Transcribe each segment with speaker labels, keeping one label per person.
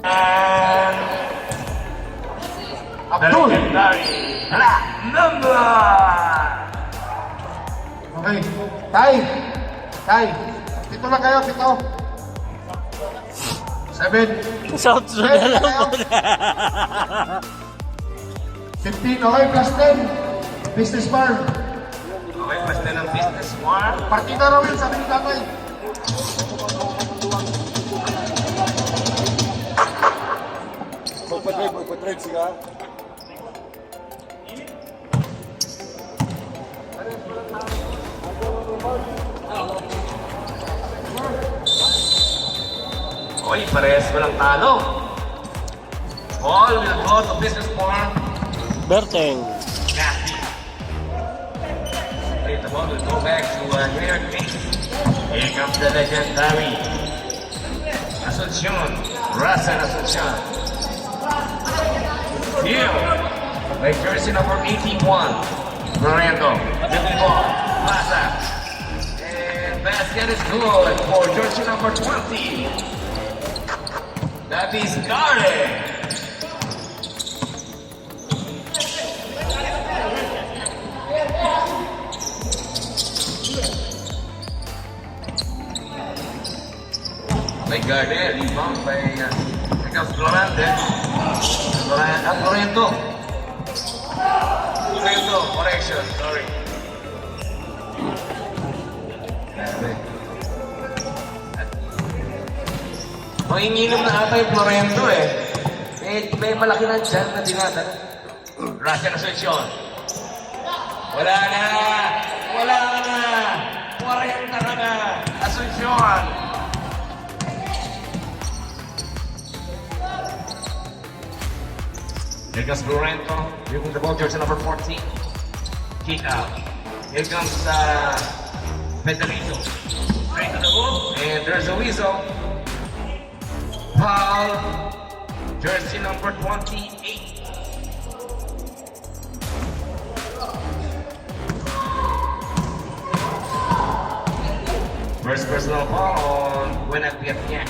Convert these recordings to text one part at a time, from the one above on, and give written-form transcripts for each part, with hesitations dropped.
Speaker 1: And
Speaker 2: Abdul.
Speaker 1: the legendary black number.
Speaker 2: Okay. Tay. Pito lang kayo, pito. 7.
Speaker 3: South Zone na lang po na.
Speaker 2: 15, okay, plus 10. Business farm.
Speaker 1: Okay, mas na ng business one.
Speaker 2: Partida raw yun, sabi ni tatay.
Speaker 4: Magpatrade siya.
Speaker 1: Okay, parehas walang talo. Ball will go to business farm.
Speaker 3: Berteng.
Speaker 1: Nasty. Wait, the ball will go back to New York Knicks. Here comes the legendary Asuncion. Russell Asuncion. Steal. By jersey number 81. Fernando. Little ball. Pasa. And basket is good for jersey number 20. That is Garden. By Garden, rebound by Florante. Lorento. Correction, sorry. Manginginom na ata yung Florento eh. May malaki na dyan na dinatan. Russell Asuncion. Wala na! 40 na! Asuncion! Here comes Lorento. Here comes the ball, jersey number 14. Kick out. Here comes Pedrito. Straight to the hoop. And there's a whistle. Foul. Jersey number 28. First personal foul on Gwyneth Piafiak.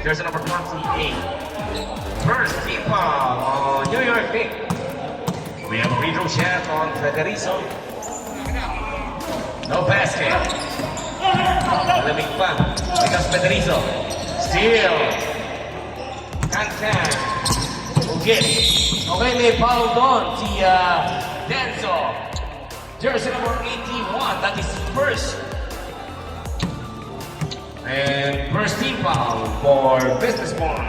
Speaker 1: Jersey number 28. First team foul on New York Knicks. We have a free throw shot on Federico. No basket. Malamig pa. Because Federico. Steal. Can. Okay. Okay, may foul doon si Denzo. Jersey number 81. That is first. And first team foul for Business Farm.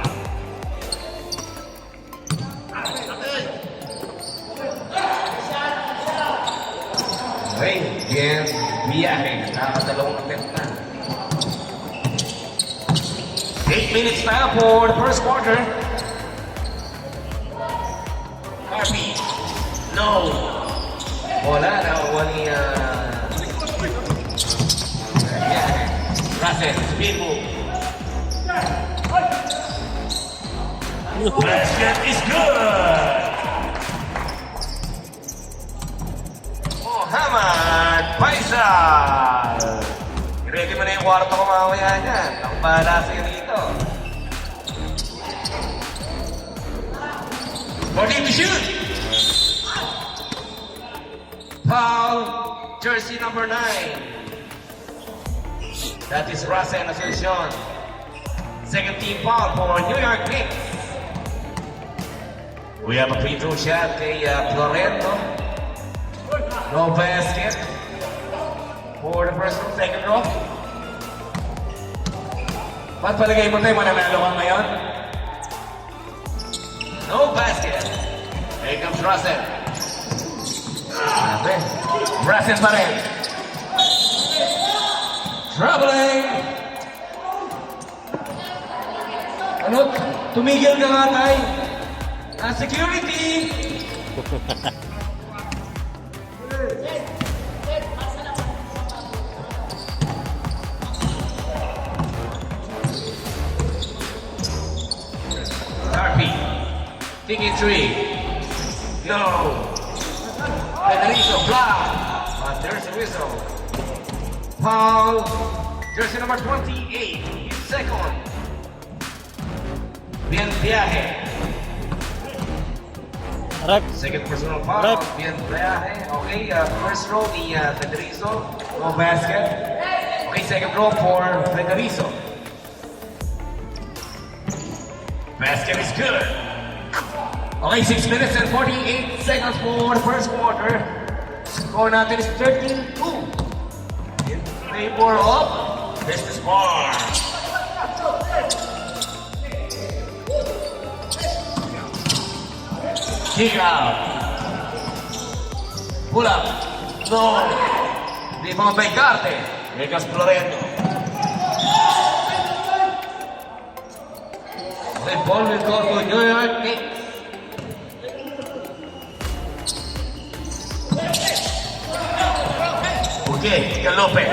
Speaker 1: Okay, again, biyahe. Nakakadalawang attempt na. 8 minutes na for the first quarter. Harvey. No. Wala na. Wani, biyahe. Russell, speed move. Basket is good. Muhammad Faisal. I-ready mo na yung kwarto ko mamaya niyan. Ako bahala sa'yo dito. For him to shoot. Foul. Jersey number 9. That is Russell Asuncion. Second team foul for New York Knicks. We have a free throw shot kay Florento. No basket for the first and second row. Ba't palagay mo tayo mananalo ka ngayon? No basket. Here comes Russell. Russell pa rin. Traveling. Ano? Tumigil ka nga tayo. Security. Tarpey. Thinking three. No. Federico block. But there's a whistle. Foul. Jersey number 28. Second. Bien viaje.
Speaker 3: Rep.
Speaker 1: Second personal foul.
Speaker 3: Rep.
Speaker 1: Bien viaje. Okay, first row ni Federizo. No basket. Okay, second row for Federizo. Basket is good. Okay, 6 minutes and 48 seconds for the first quarter. Score natin is 13-2. In favor of Business Bar. Kick out. Pull up. No. Rebound by Garte. Lucas Florento. The ball will go to New York Knicks. Okay, Galope.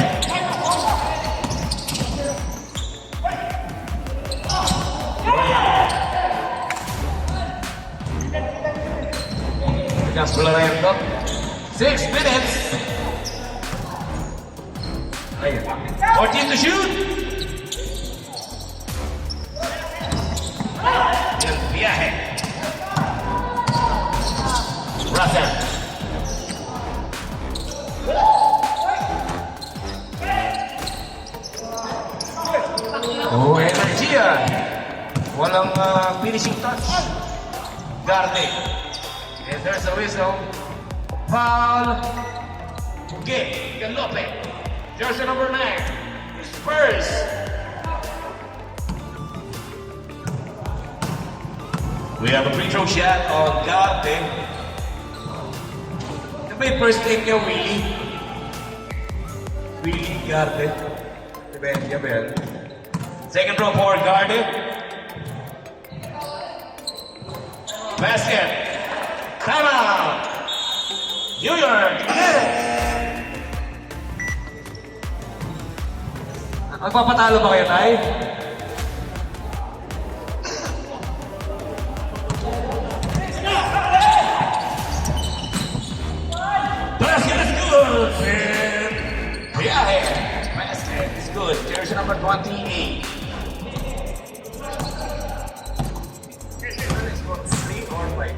Speaker 1: Lucas Florento. 6 minutes. 14 to shoot. El viaje. Russell. Oh, energia. Walang finishing touch. Garde. And there's a whistle. Foul. Okay, Galope. Jersey number 9. Spurs. We have a free throw shot on Garde. The may first name niya, Willie. Willie Garde. Yabel. Second row for Garde. Basket. Timeout. New York. Magpapatalo ba kayo, Tay? Basket is good. Viaje. Basket is good. Jersey number 28. Three or five?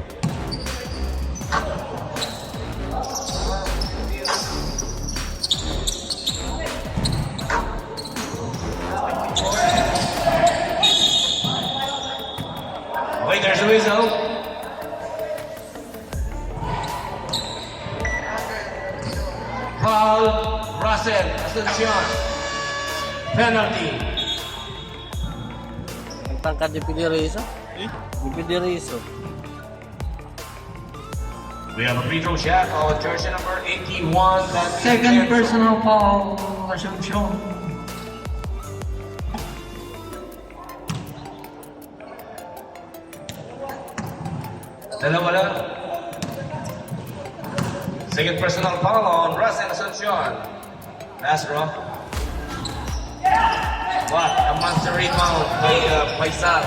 Speaker 1: Okay, there's a whistle. Foul, Russell, Asuncion. Penalty.
Speaker 3: Ang tangkad ni Federizo. Ni Federizo.
Speaker 1: We have a free throw shot on jersey number 81.
Speaker 2: Second personal foul, Asuncion.
Speaker 1: Dalawa lang. Second personal foul on Russell Asuncion. Last row. What? A monster rebound by Faisal.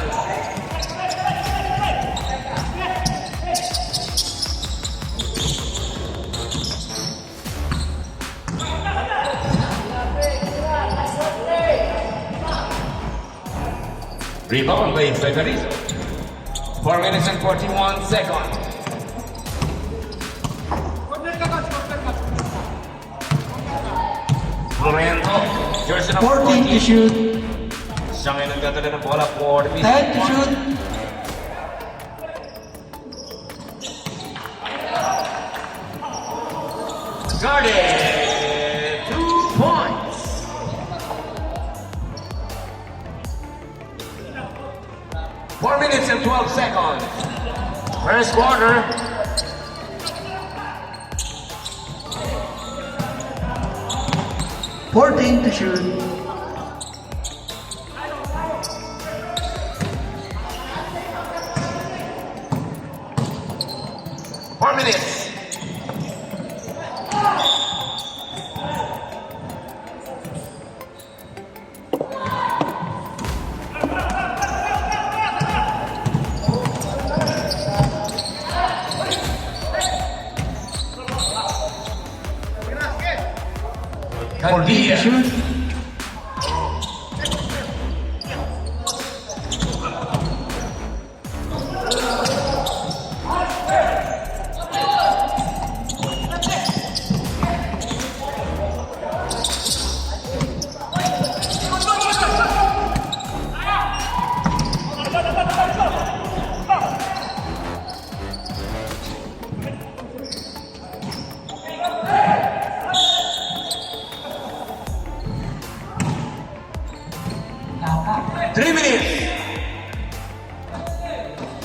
Speaker 1: Rebound by Federizo. 4 minutes and 41 seconds. Florento, jersey number
Speaker 2: 14 to
Speaker 1: 14.
Speaker 2: shoot.
Speaker 1: Siya ngayon nagdadala ng bola for the
Speaker 2: 10 to shoot.
Speaker 1: Guarded. 2 points. Four minutes and 12 seconds. First quarter.
Speaker 2: Fourteen to shoot.
Speaker 1: Four minutes.
Speaker 2: Fourteen to
Speaker 1: Candia.
Speaker 2: shoot.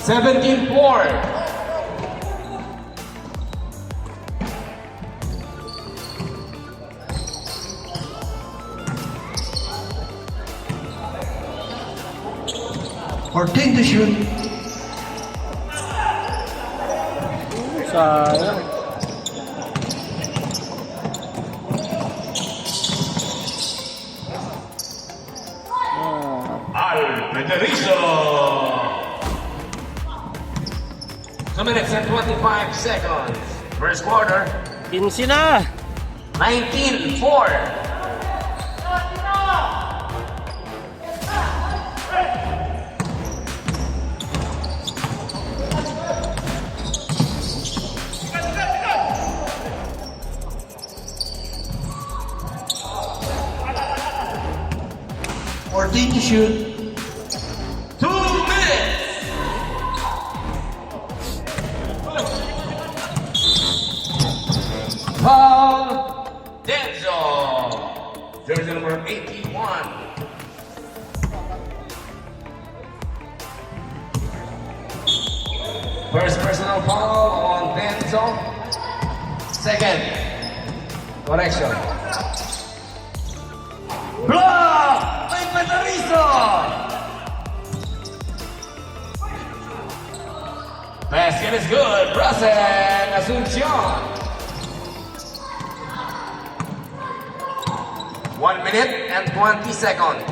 Speaker 1: 17-4.
Speaker 2: Fourteen to shoot.
Speaker 3: Sayang.
Speaker 1: Al Federizo. 2 minutes and 25 seconds. First quarter,
Speaker 3: 15 na.
Speaker 1: 19-4.
Speaker 2: Fourteen to shoot.
Speaker 1: 2 minutes. Paul Denzo. Jersey number 81. First personal foul on Denzo. Second. Correction. Block by Federizo. Basket is good. Brasen Asuncion. 1 minute and 20 seconds.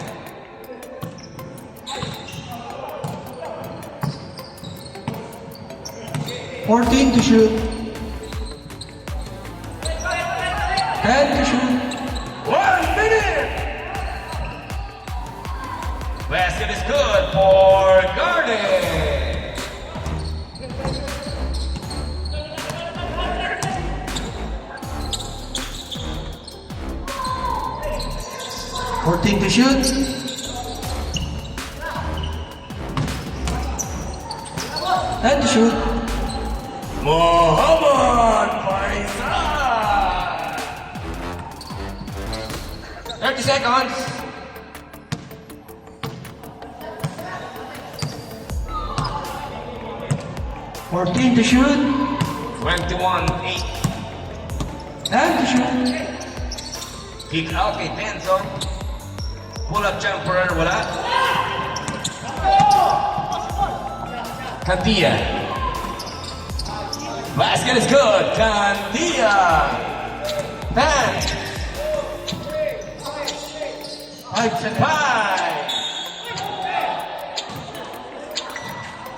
Speaker 2: Fourteen to shoot. 10 to shoot.
Speaker 1: 1 minute. Basket is good for Garden.
Speaker 2: Fourteen to shoot. 10 to shoot.
Speaker 1: Muhammad Faisal. 30 seconds.
Speaker 2: Fourteen to shoot.
Speaker 1: 21-8.
Speaker 2: 10 to shoot.
Speaker 1: Kick out kay Denzo. Pull up jumper, wala. Candia. Basket is good. Candia. 10.
Speaker 2: 5 seconds.
Speaker 1: 5.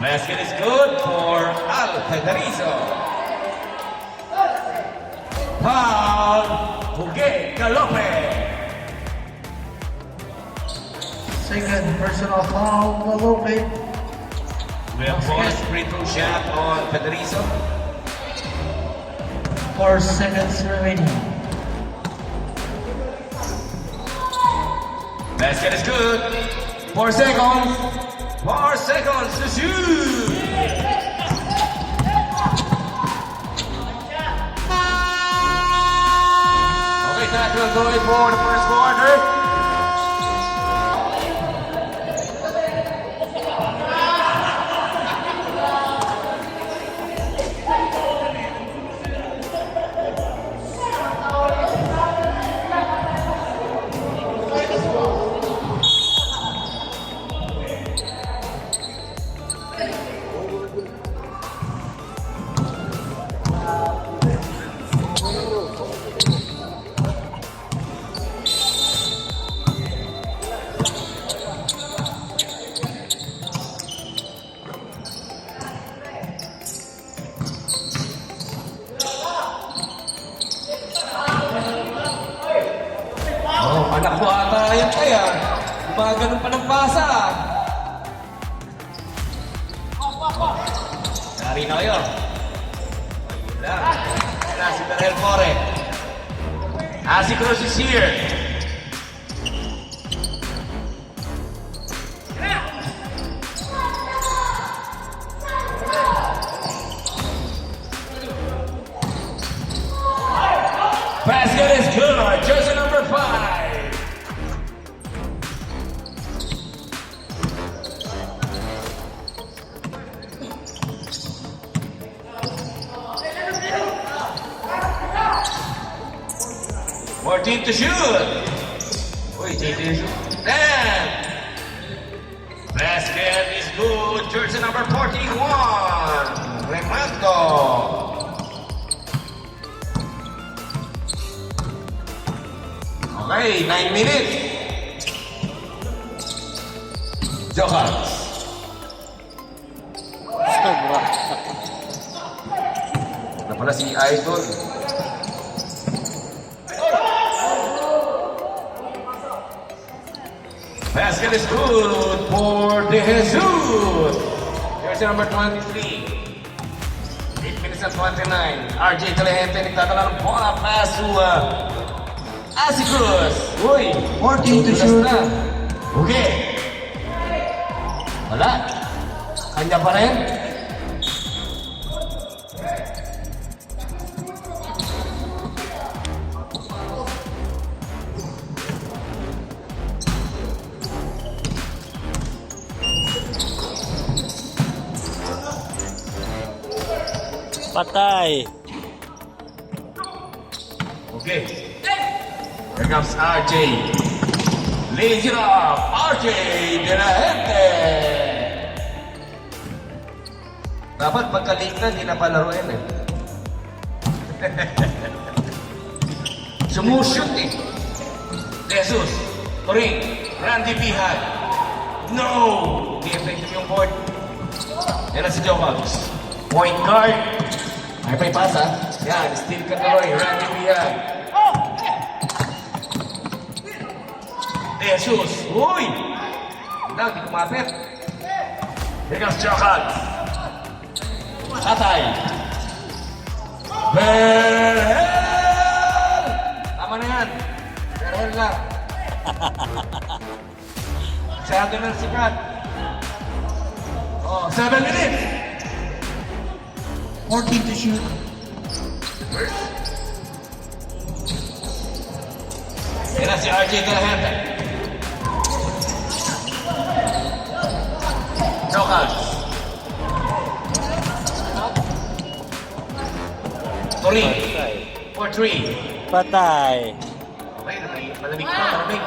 Speaker 1: Basket is good for Al Federizo. Foul. Hugue Galope.
Speaker 2: Second personal foul. Galope.
Speaker 1: We have forced free throw shot on Federizo.
Speaker 2: 4 seconds remaining.
Speaker 1: Basket is good. 4 seconds. 4 seconds to shoot. Okay, tackle going for the first quarter. Oh, anak ko ata yan kaya. Mga ganun pa ng pasa. Dari na kayo. Ayun lang. Wala si Darrell More. Asi Cruz is here. Basket is good. Jersey number 5. 14 to shoot. Uy, JJ. Then, basket is good. Jersey number 41. Remando. Okay, 9 minutes. Johan.
Speaker 3: Sobra.
Speaker 1: Na pala si Idol. Basket is good for De Jesus. Jersey number 23. 8 minutes and 29. RJ Telehente nagtatala ng bola pass to Asi Cruz. Uy!
Speaker 2: 14 to
Speaker 1: dulas
Speaker 2: shoot.
Speaker 1: na. Okay. Wala. Kanya pa rin.
Speaker 3: Patay.
Speaker 1: Okay. Here comes RJ. Lays it up. RJ de la Gente. Dapat pagka-late na, hindi na palaruin eh. Sumushoot eh. Jesus. Turing. Randy Pihal. No! Hindi effective yung board. Yan na si Joe Hugs. Point guard. May paipasa. Yan, steal katuloy. Randy Pihal. Jesus. Uy! Hindi, hindi kumapit. Here comes Joe Hugs. Tatay. Berhel! Tama na yan. Berhel lang. Masyado ng sikat. Oh, 7 minutes.
Speaker 2: 14 to shoot.
Speaker 1: Yan na si RJ de la Gente. Jokas. Tori.
Speaker 3: Patay.
Speaker 1: For 3.
Speaker 3: Patay.
Speaker 1: Okay, malamig pa, malamig.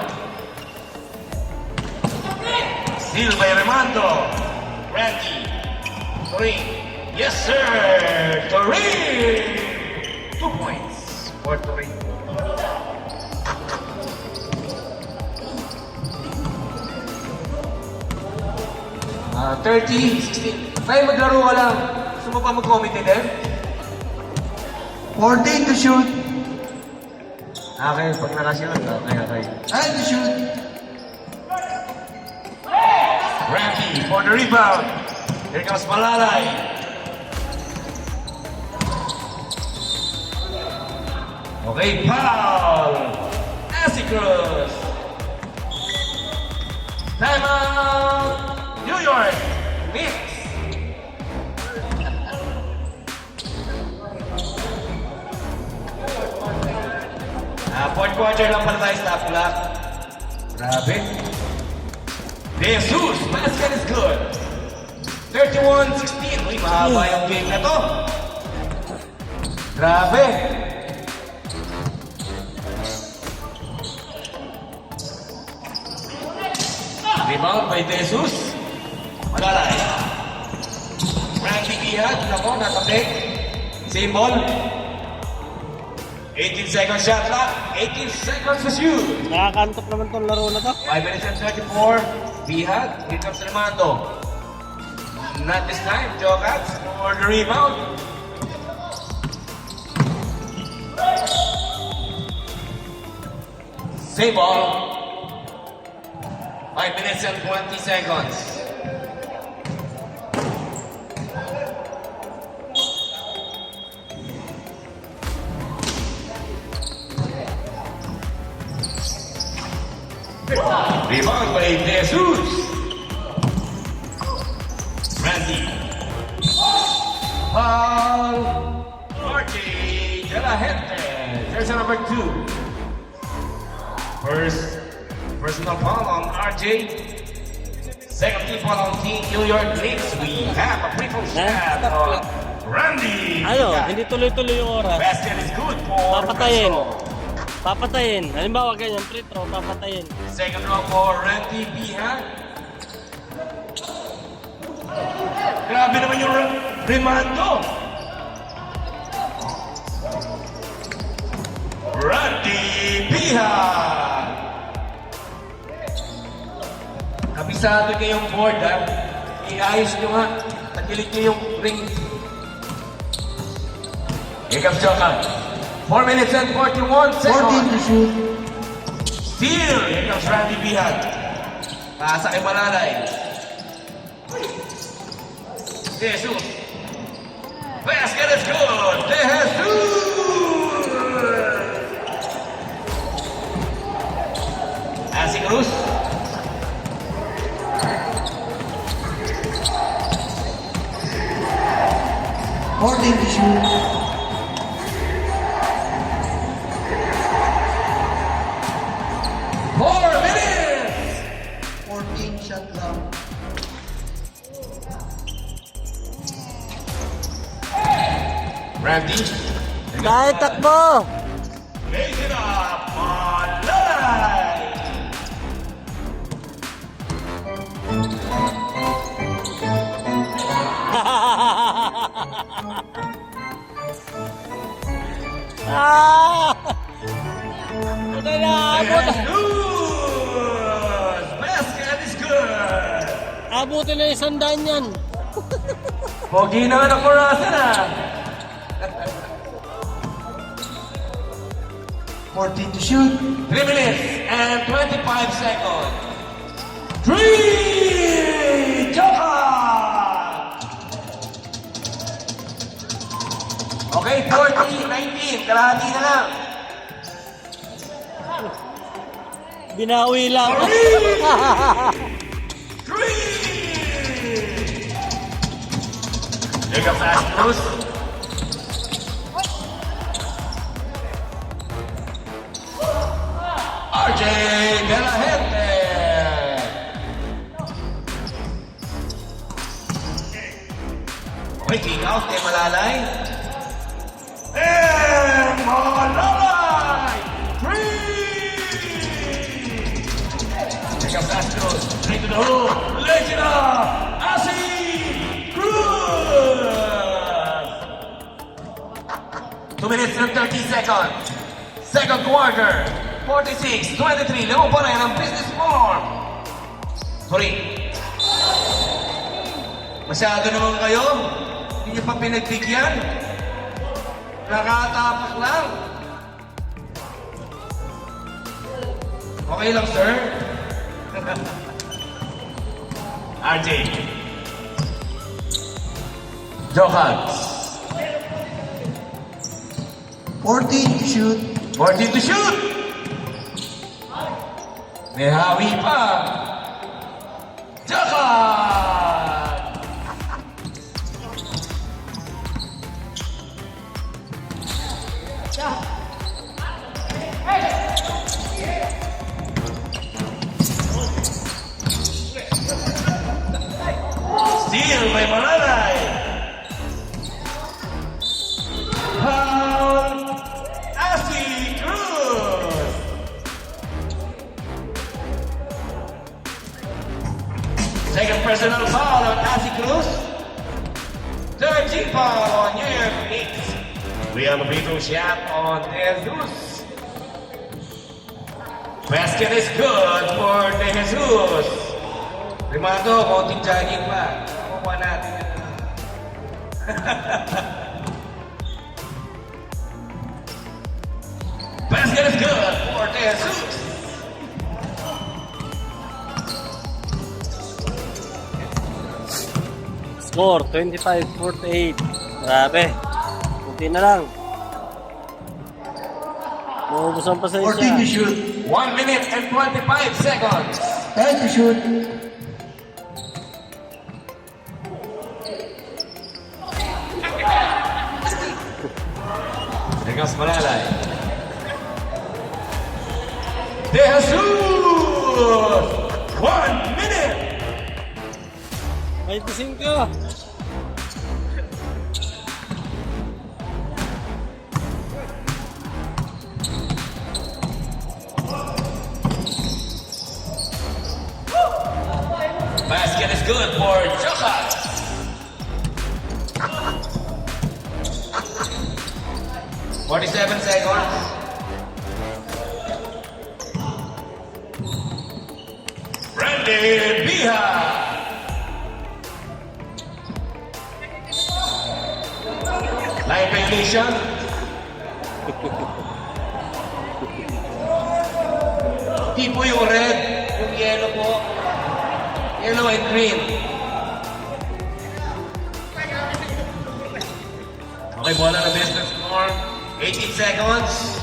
Speaker 1: Steal by Remando. Randy. Tori. Yes, sir. Tori. 2 points for Tori. Ah, 30, 16. Tayo maglaro ka lang. Gusto mo pa mag-committee din?
Speaker 2: 14 to shoot.
Speaker 1: Okay, pag nakasya lang. Okay.
Speaker 2: 9 to shoot.
Speaker 1: Randy for the rebound. Here comes Malalay. Okay, foul. Asi Cruz. Timeout. New York. Knicks. Fourth quarter lang pala tayo stop clock. Grabe. Jesus, basket is good. 31-16. Uy, mahaba yung game na to. Grabe. Rebound by Jesus. Malalay. Randy Pihal. Nako, natapik. Same ball. 18 seconds shot clock. 18 seconds to shoot.
Speaker 3: Nakakantok naman tong laro na to.
Speaker 1: 5 minutes and 34. Pihal. Here comes Remando. Not this time. Jokats for the rebound. Same ball. 5 minutes and 20 seconds. Rebound by Jesus. Randy. Foul. RJ de la Gente. There's number 2. First personal foul on RJ. Second team foul on Team New York Knicks. We have a free throw shot on Randy.
Speaker 3: Ano, hindi tuloy-tuloy yung oras.
Speaker 1: Basket is good for
Speaker 3: Papatayin.
Speaker 1: Russell.
Speaker 3: Papatayin. Halimbawa ganyan, free throw, papatayin.
Speaker 1: Second round for Randy Pihan. Grabe naman yung Rimando. Randy Pihan. Kabisado kayong board, ha? Iayos nyo nga. Tagilid nyo yung ring. Here comes Jokan. 4 minutes and 41
Speaker 2: 14
Speaker 1: seconds.
Speaker 2: to shoot.
Speaker 1: Steal! Here comes Randy Pihan. Pasa kay Malalay. De Jesus. Basket is good. De Jesus. Asi Cruz.
Speaker 2: To shoot.
Speaker 1: Four minutes.
Speaker 2: 14 shot clock.
Speaker 1: Randy.
Speaker 3: Kahit takbo!
Speaker 1: Lays it up. Malalay.
Speaker 3: Ah! Ito na, abot.
Speaker 1: Jesus. Basket is good.
Speaker 3: Abutin na 100 yan.
Speaker 1: Pogi naman ako, Russell, ah.
Speaker 2: 14 to shoot.
Speaker 1: 3 minutes and 25 seconds. 3! Johan! Okay, 40-19. Kalahati na lang.
Speaker 3: Binawi lang.
Speaker 1: 3! Here comes Astros. RJ De La Gente. Okay, kick out kay Malalay. And Malalay! 3! Here comes Astros. Straight to the hoop. Legenda! Asi Cruz! 2 minutes and 30 seconds. Second quarter. 46-23. Laro pa rin ang business form. Sorry. Masyado naman kayo. Hindi nyo pa pinagbigyan. Nakatapos lang. Okay lang, sir? RJ. Johans.
Speaker 2: 14 to shoot.
Speaker 1: 14 to shoot. May hawi pa. Johans. Steal by Malalay. Foul. Asi Cruz. Second personal foul on Asi Cruz. Third team foul on New York Knicks. We have a free throw shot on Jesus. Basket is good for De Jesus. Rimando, konting jogging pa. Kukuha natin yan. Basket is good for De Jesus.
Speaker 3: Score, 25-48. Grabe. Kunti na lang. Maubos ang
Speaker 2: 14 to
Speaker 3: pasensya.
Speaker 2: shoot.
Speaker 1: 1 minute and 25 seconds.
Speaker 2: 10 to shoot.
Speaker 1: Here comes Malalay. De Jesus! 1 minute!
Speaker 3: 25.
Speaker 1: Basket is good for Johan. 47 seconds. Brandon Biha. Line violation. Di po yung red, yung yellow po. Yellow and green. Okay, bola na business score. 18 seconds.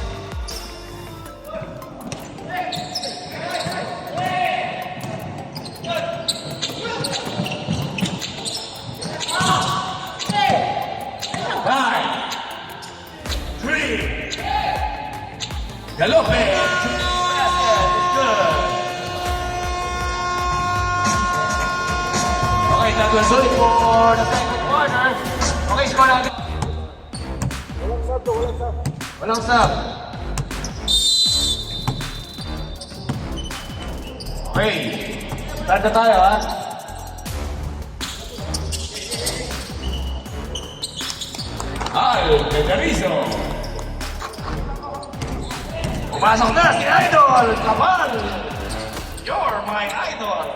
Speaker 1: Five, three, Galope. Okay, that was it for the second quarter. Okay, score natin. Walang sub. Okay. Start na tayo, ha? Al Pedarizo. Pumasok na si Idol Kapal. You're my idol.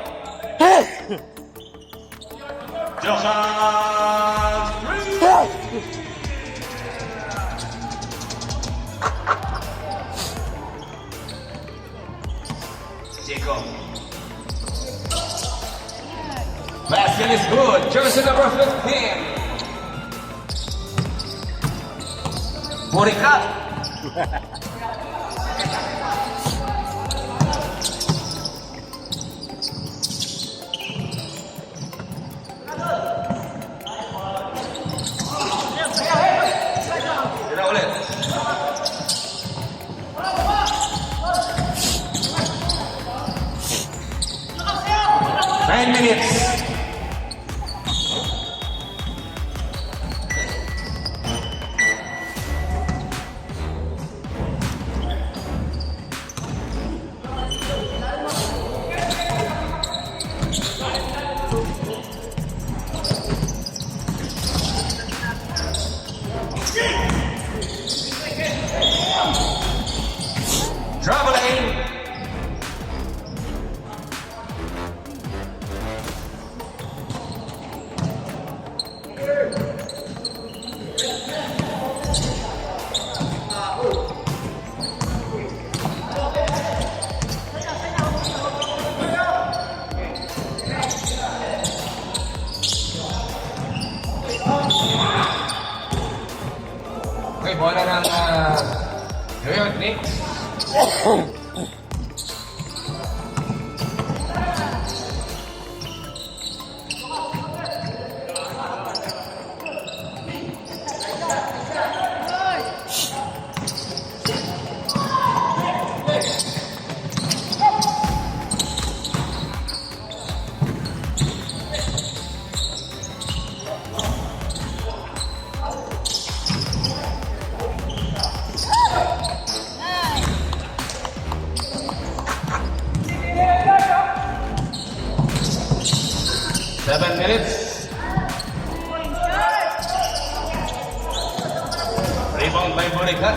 Speaker 1: Johan Street. Jacob. Basket is good. Jersey number 15. Burikat. Tira ulit. 9 minutes. Traveling. Okay, bola ng New York Knicks. Seven minutes. Rebound by Burikat.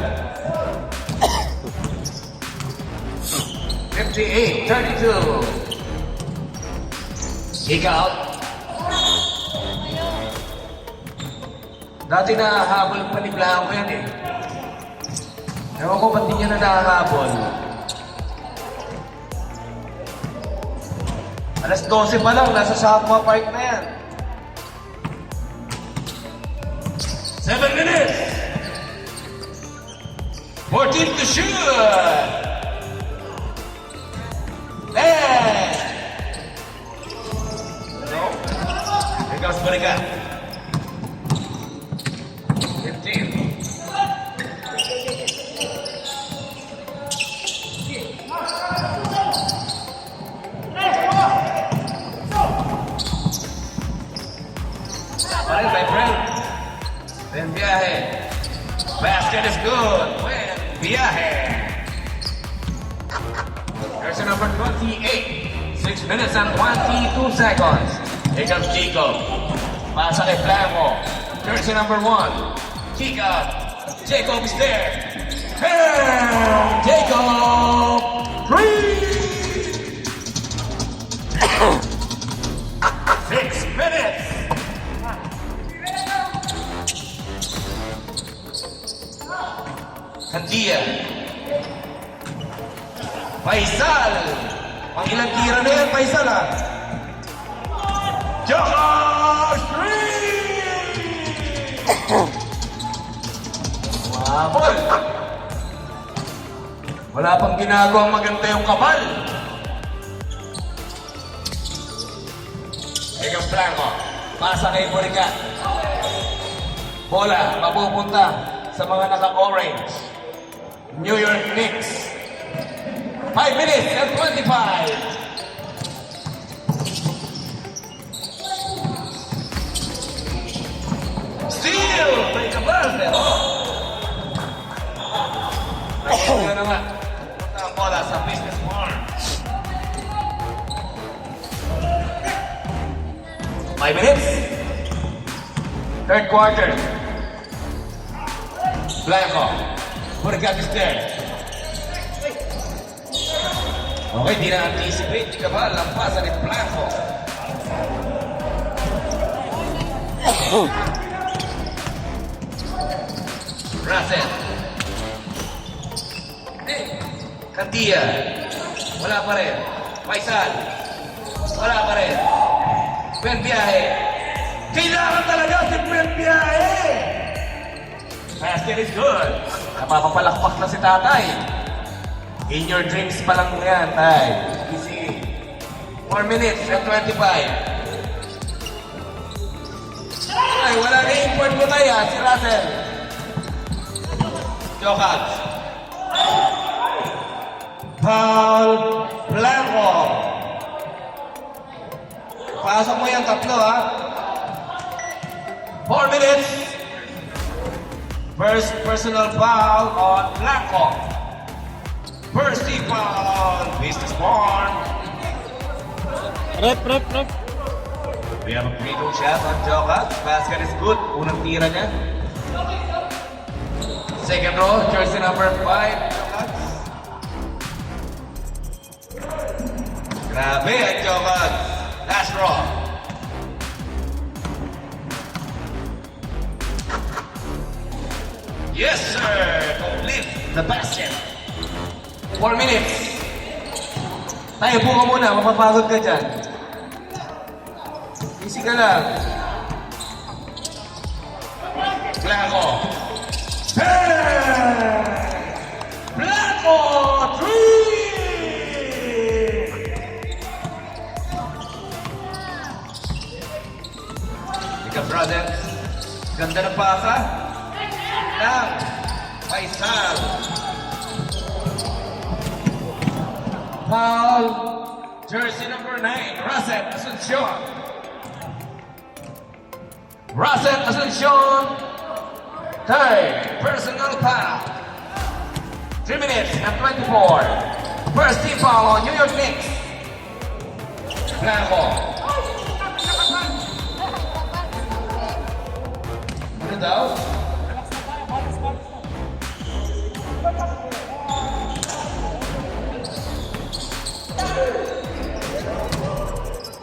Speaker 1: 58-32. Kick out. Dati nahahabol pa ni Blanco yan eh. Ewan ko ba't di niya na nahahabol. Alas 12 pa lang, nasa Sakma Park na yan. 7 minutes. 14 to shoot. And no. Here comes Burikat. 15. Alright, my friend. Ben Viaje. Basket is good. Ben Viaje. There's a number 28. 6 minutes and 22 seconds. Here comes Jacob. Pasa kay Blanco. Jersey number 1. Jacob. Jacob is there. And Jacob. 3. 6 minutes. Kandia. Faisal. Pang ilang tira na yan, Faisal ah. Josh 3! Mabol. Wala pang ginagawang maganda yung kabal. Ikaw Blanco. Pasa kay Buricat. Bola, mapupunta sa mga naka-orange. New York Knicks. 5 minutes and 25. Steal! May kabal, pero. Nakita na nga. Punta ang bola sa business farm. 5 minutes. Third quarter. Blanco. Buricat is there. Okay, di na-anticipate. Di ka ba? Lampasan ni Blanco. Russell. Candia. Wala pa rin. Faisal. Wala pa rin. Ben Biyahe. Kailangan talaga si Ben Biyahe. Basket is good. Napapapalakpak na si tatay. In your dreams pa lang yan, tay. Easy. 4 minutes and 25. Ay, wala na import mo tayo, si Russell. Jokat. Paul Blanco. Pasok mo yung tatlo, ha? 4 minutes. First personal foul on Blanco. First team foul on Business Farm.
Speaker 3: Rep.
Speaker 1: We have a free throw shot on Jokat. Basket is good. Unang tira niya. Second row, jersey number 5. Jokat. Grabe ang Jokat. Last row. Yes, sir. Complete the basket. 4 minutes. Tayo, buka muna. Mapapagod ka dyan. Easy ka lang. Blanco. Blanco! 3! Ika, brother. Ganda ng pasa. Lang. Faisal. Foul. Jersey number 9. Russell Asuncion. Russell Asuncion. Third personal foul. 3 minutes and 24. First team foul on New York Knicks. Blanco. Ano daw?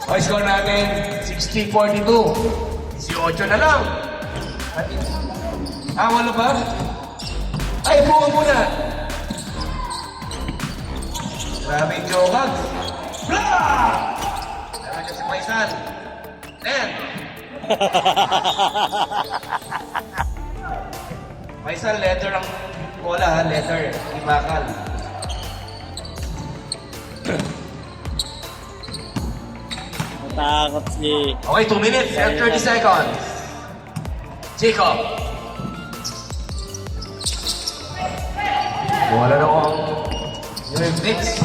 Speaker 1: O, score natin 60-42. 18 na lang. Wala ba? Ay, buka muna. Grabe yung Jokat. Blah! Alam niya si Faisal. 10. Faisal, letter ang bola ha. Letter. Hindi bakal.
Speaker 3: Takot si...
Speaker 1: Okay, 2 minutes and 30 seconds. Jacob. Wala na akong yung Knicks.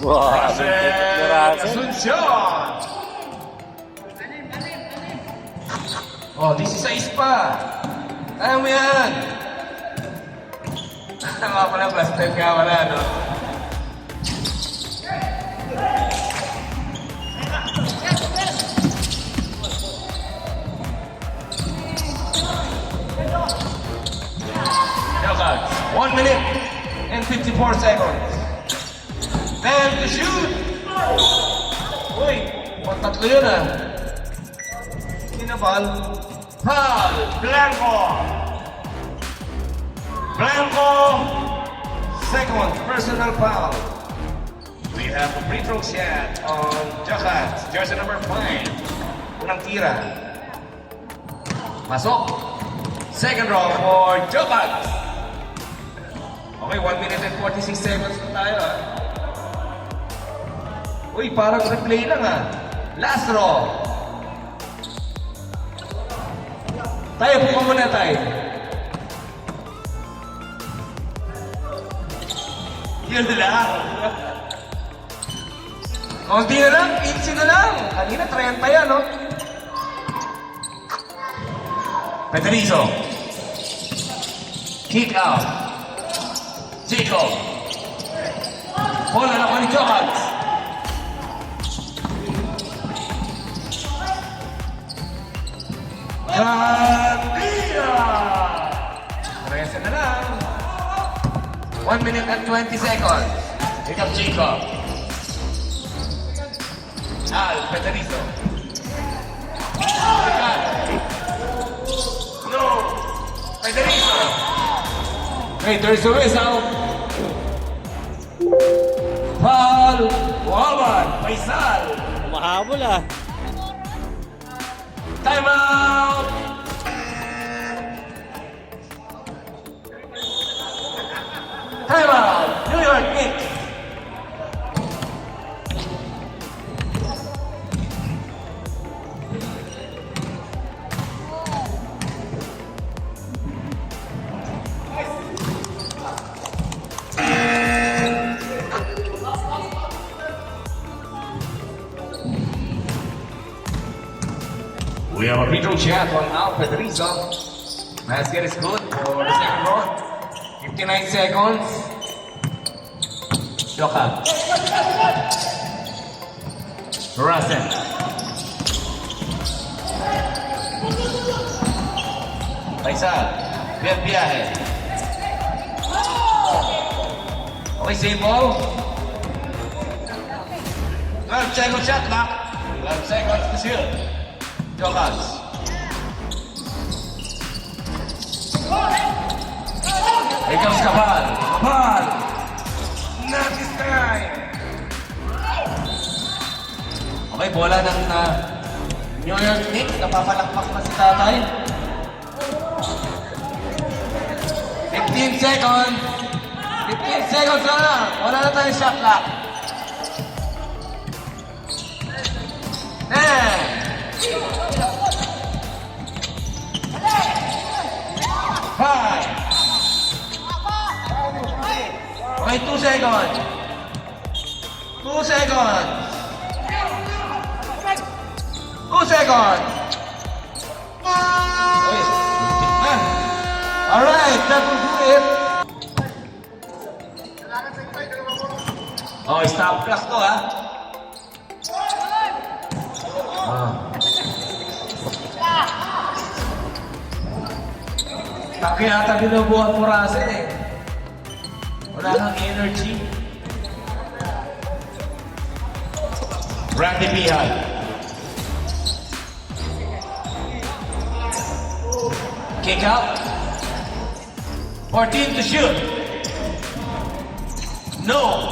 Speaker 3: Wow,
Speaker 1: Asuncion. Oh, 16 pa. Kaya mo yan. Tama pala, plus 10 ka wala, no? 1 minute and 54 seconds. Time to shoot! Uy, tatlo yun ah. Hindi na foul. Foul! Blanco! Blanco! Second personal foul. We have a free throw shot on Jokat, jersey number 5. Unang tira. Pasok. Second row for Jokat. Okay, 1 minute and 46 seconds na tayo ah. Uy, parang replay lang ah. Last row. Tayo, pupo muna tayo. Yun na lang. Konti na lang, 15 na lang. Kanina, 30 yan, no? Petrizo. Kick out. Chico. Bola na ko ni Jokat. Gandira! 13 na lang. 1 minute and 20 seconds. Pick up Chico. Al, Petrizo. No! Petrizo! Hey, there's a whistle. Foul! Wawan! Faisal!
Speaker 3: Mahabol ah.
Speaker 1: Time out! Time out! New York Knicks! We have a free throw shot on Alfred Rizzo. Basket is good for the second round. 59 seconds. Jokat. Rasen. Faisal. Biyahe. Okay, save ball. 12 seconds shot clock. 12 seconds to shoot. Jokat. Here comes Kabal. Kabal. Not this time. Okay, bola ng New York Knicks. Napapalakpak na si tatay. 15 seconds. 15 seconds na lang. Wala na tayong shot clock. 10. 5. Okay, 2 seconds. 2 seconds. 2 seconds. Okay. Alright, that will do it. Oh, stop class to ha. Taki yata binubuhat mo Rasen eh. Wala kang energy. Randy Pihan. Kick out. 14 to shoot. No.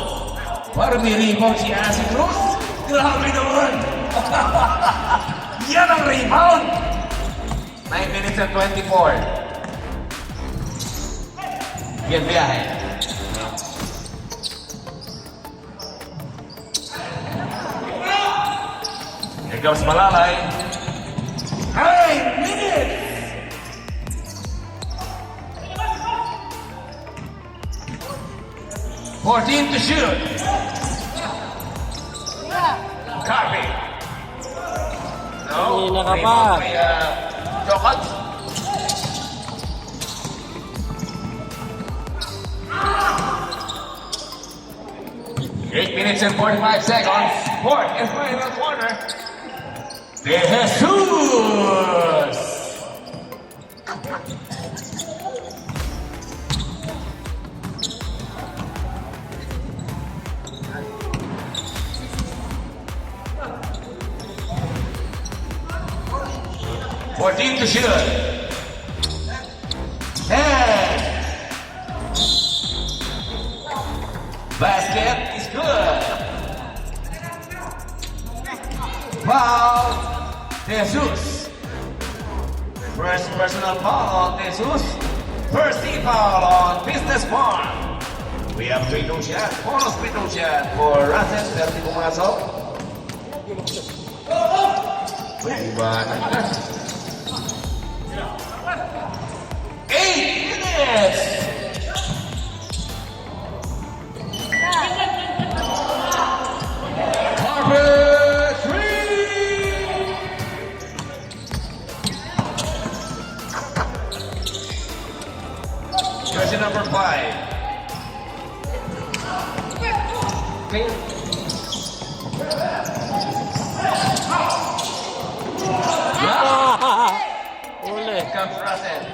Speaker 1: Para may rebound si Asi Cruz. Grabe naman. Yan ang rebound. 9 minutes and 24. Bien viaje. Here comes Malalay. 9 minutes! $14 to shoot. Carvey. No.
Speaker 3: Kanina ka pa.
Speaker 1: Jokat. Eight minutes and 45 seconds. Fourth and final corner. De Jesus. 14 to shoot. 10. Basket is good. Foul, Jesus. First personal foul on Jesus. First team foul on Business Farm. We have free throw shot, bonus free throw shot for Russell. Pwede pumasok. Pwede ba na? 8 minutes. Carpet 3. Jersey number 5. Okay.
Speaker 3: Uli.
Speaker 1: Here comes Russell.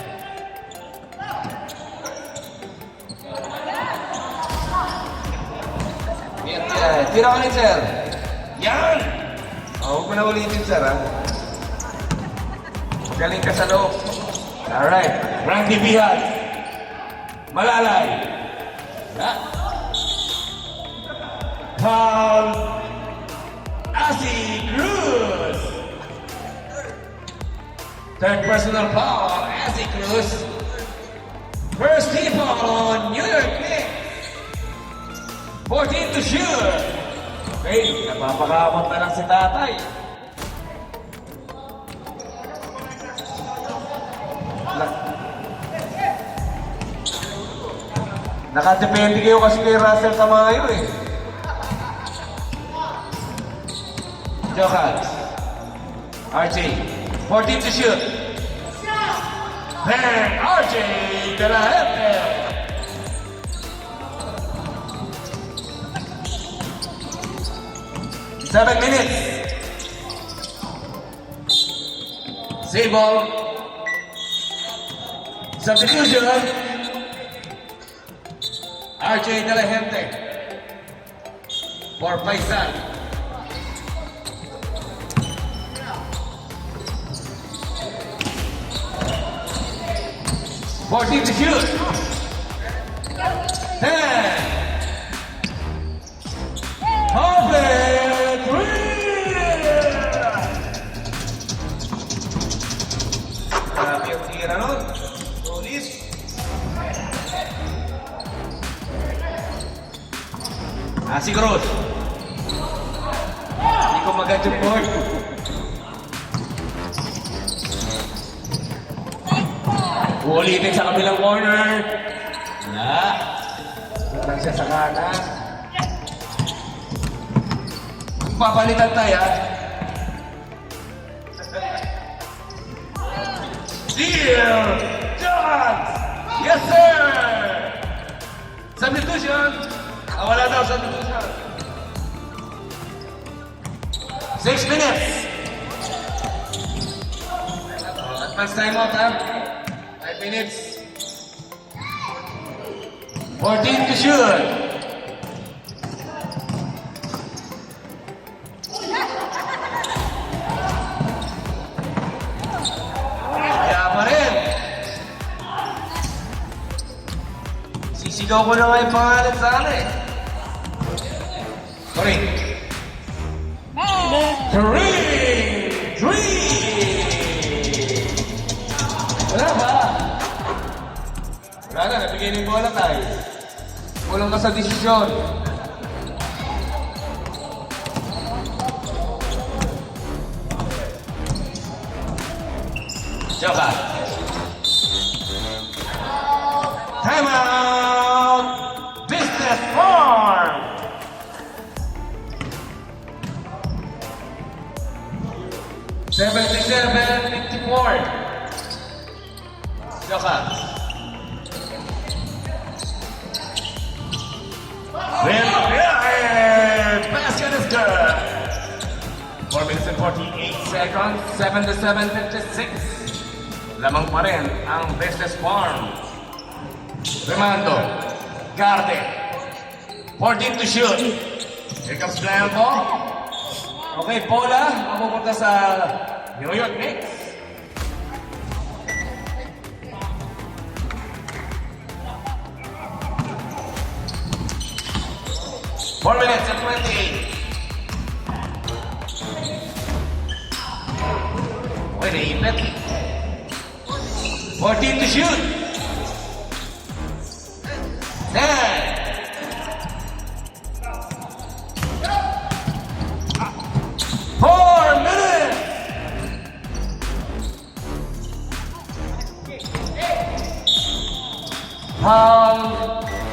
Speaker 1: Tira ka rin, sir. Yan! Huwag mo na ulitin, sir, ha? Galing ka sa loob. Alright. Randy Bihal. Malalay. Paul Asi Cruz. Third personal foul, Asi Cruz. First team foul on New York Knicks. 14 to shoot. Okay, napapakamot na lang si tatay. Nakadepende kayo kasi kay Russell Tamayo eh. Jokas. RJ. 14 to shoot. Then RJ de la Gente. Seven minutes. Save ball. Substitution. RJ de la Gente. For Paisan. Fourteen to shoot. 10. Open 3. Grabe yung tira nun. Tulis. Si Cruz. Hindi ko magad yung board. Ulitin sa kabilang corner. Wala. Punta siya sa kanan. Papalitan tayo. Dear Johns! Yes, sir! Substitution. Wala daw substitution. 6 minutes. Advance time out, ha? 5 minutes. 14 to shoot. Kaya pa rin. Sisigaw ko na nga yung pangalan sa ano eh. Sorry. 3! Wala ba? Wala na, nabigay ng bola tayo. Kulang ka sa desisyon. Joker. Time out! Business Farm! $77.54. Joker. Basket is good. 4 minutes and 48 seconds. 7 to 7:56. Lamang pa rin ang Business Farm. Remando. Garde. 14 to shoot. Here comes Blanco. Okay, bola. Mapupunta sa New York Knicks. 4 minutes and 20. Wait, naipit. 14 to shoot. 10. 4 minutes.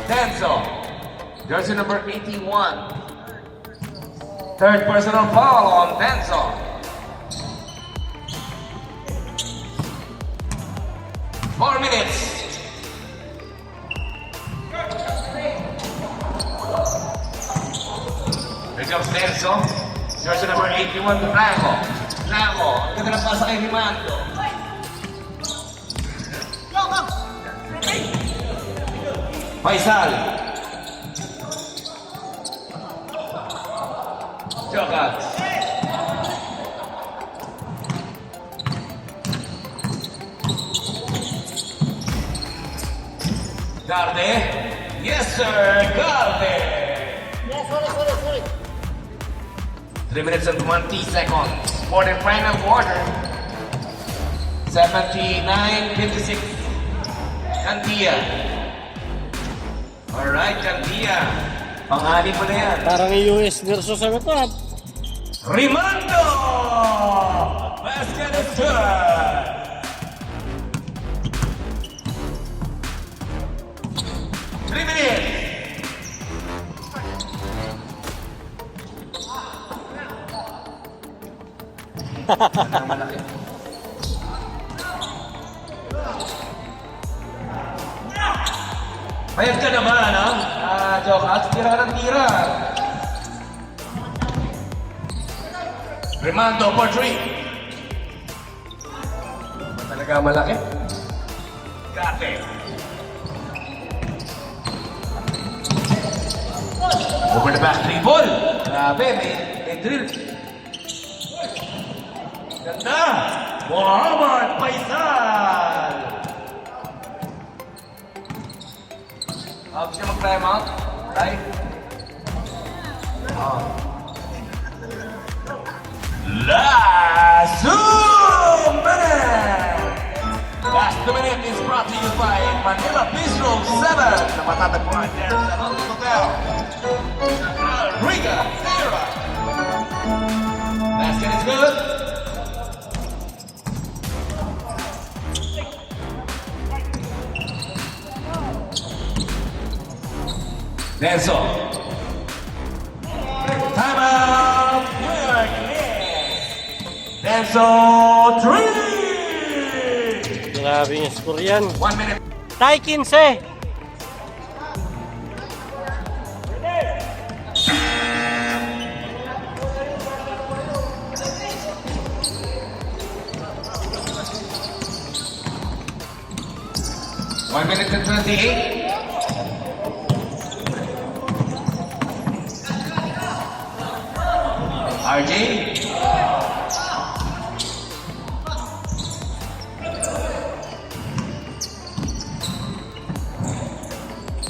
Speaker 1: Denso. Jersey number 81. Third personal foul on Denso. 4 minutes. Here comes Denso. Jersey number 81 to Blanco. Blanco. Ang ganda ng pasa kay Rimando. Faisal. Jokat. Garde. Yes, sir. Garde. 3 minutes and 20 seconds for the final quarter. 79-56. Candia. Alright, Candia. Pang-anim mo na yan.
Speaker 3: Parang US versus ano to.
Speaker 1: Rimando! Basket is good! Three minutes! Malaki. Payag ka naman, ano? Jokat, tira ka ng tira. Rimando for 3. Talaga malaki. Gate. Over the back 3 ball. Grabe, may drill. Ganda. Muhammad Faisal. Gusto niya mag-time out? Right? Oh. Last 2 minutes! Last 2 minutes is brought to you by Manila Bistro 7 na matatagpuan there sa London Hotel. Riga, Sarah. Basket is good. Denso. Time out. New York Knicks. Denso 3.
Speaker 3: Grabe yung score yan.
Speaker 1: 1 minute.
Speaker 3: Tay 15.
Speaker 1: One minute and 28. RJ.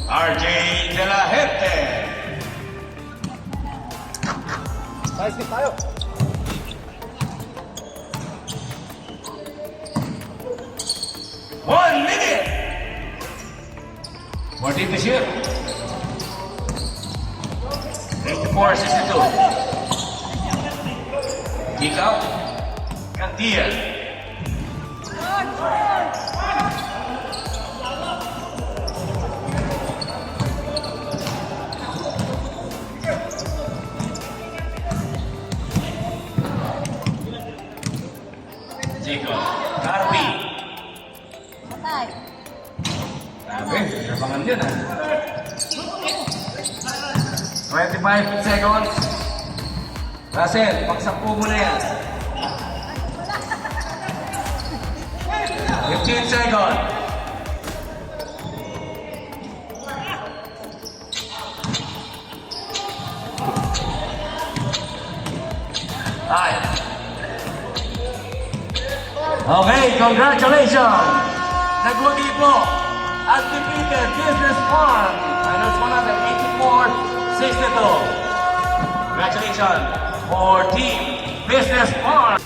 Speaker 1: RJ de la Gente.
Speaker 2: Ayos tayo.
Speaker 1: One minute. 14 to shoot. 84-62. Kick out. Candia. Jacob. Carby. Grabe, kapangan yun ah. 25 seconds. Russell, pagsampu mo na yan. 15 seconds. Ay. Okay, congratulations! Nagwagi po at defeated Business Farm. Minus 184, 62. Congratulations for Team Business Park.